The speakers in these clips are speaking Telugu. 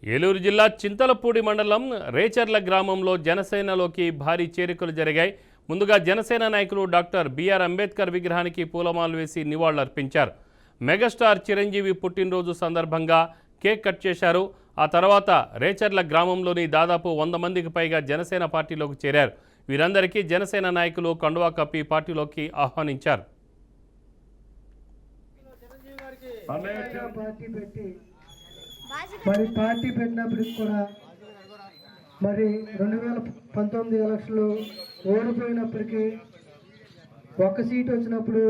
ఏలూరు జిల్లా చింతలపూడి మండలం రేచర్ల గ్రామంలో జనసేనలోకి భారీ చేరికలు జరిగాయి. ముందుగా జనసేన నాయకులు డాక్టర్ బిఆర్ అంబేద్కర్ విగ్రహానికి పూలమాలలు వేసి నివాళులర్పించారు. మెగాస్టార్ చిరంజీవి పుట్టినరోజు సందర్భంగా కేక్ కట్ చేశారు. ఆ తర్వాత రేచర్ల గ్రామంలోని దాదాపు 100 మందికి పైగా జనసేన పార్టీలోకి చేరారు. వీరందరికీ జనసేన నాయకులు కండువా కప్పి పార్టీలోకి ఆహ్వానించారు. మరి పార్టీ పెట్టినప్పటికి కూడా మరి 2019 ఎలక్షన్లు ఓడిపోయినప్పటికీ ఒక్క సీట్ వచ్చినప్పుడు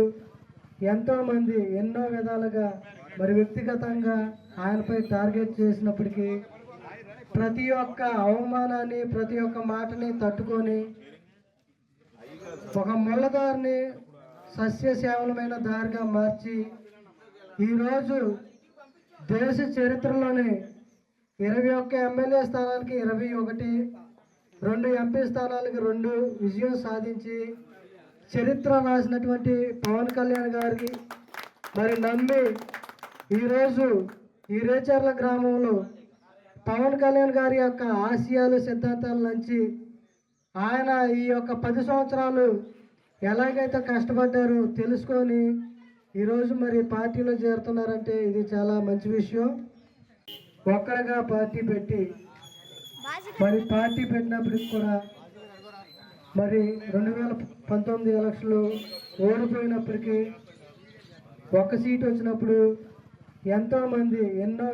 ఎంతోమంది ఎన్నో విధాలుగా మరి వ్యక్తిగతంగా ఆయనపై టార్గెట్ చేసినప్పటికీ ప్రతి ఒక్క అవమానాన్ని ప్రతి ఒక్క మాటని తట్టుకొని ఒక ముళ్ళదారిని సస్యశ్యామలమైన దారిగా మార్చి ఈరోజు దేశ చరిత్రలోని 21 ఎమ్మెల్యే స్థానానికి 21, 2 ఎంపీ స్థానాలకు 2 విజయం సాధించి చరిత్ర రాసినటువంటి పవన్ కళ్యాణ్ గారికి మరి నమ్మి ఈరోజు ఈ రేచర్ల గ్రామంలో పవన్ కళ్యాణ్ గారి యొక్క ఆశయాలు సిద్ధాంతాల నుంచి ఆయన ఈ యొక్క 10 సంవత్సరాలు ఎలాగైతే కష్టపడ్డారో తెలుసుకొని ఈరోజు మరి పార్టీలో చేరుతున్నారంటే ఇది చాలా మంచి విషయం. ఒక్కడగా పార్టీ పెట్టి మరి పార్టీ పెట్టినప్పటికి కూడా మరి 2019 ఎలక్షన్లు ఓడిపోయినప్పటికీ ఒక్క సీట్ వచ్చినప్పుడు ఎంతోమంది ఎన్నో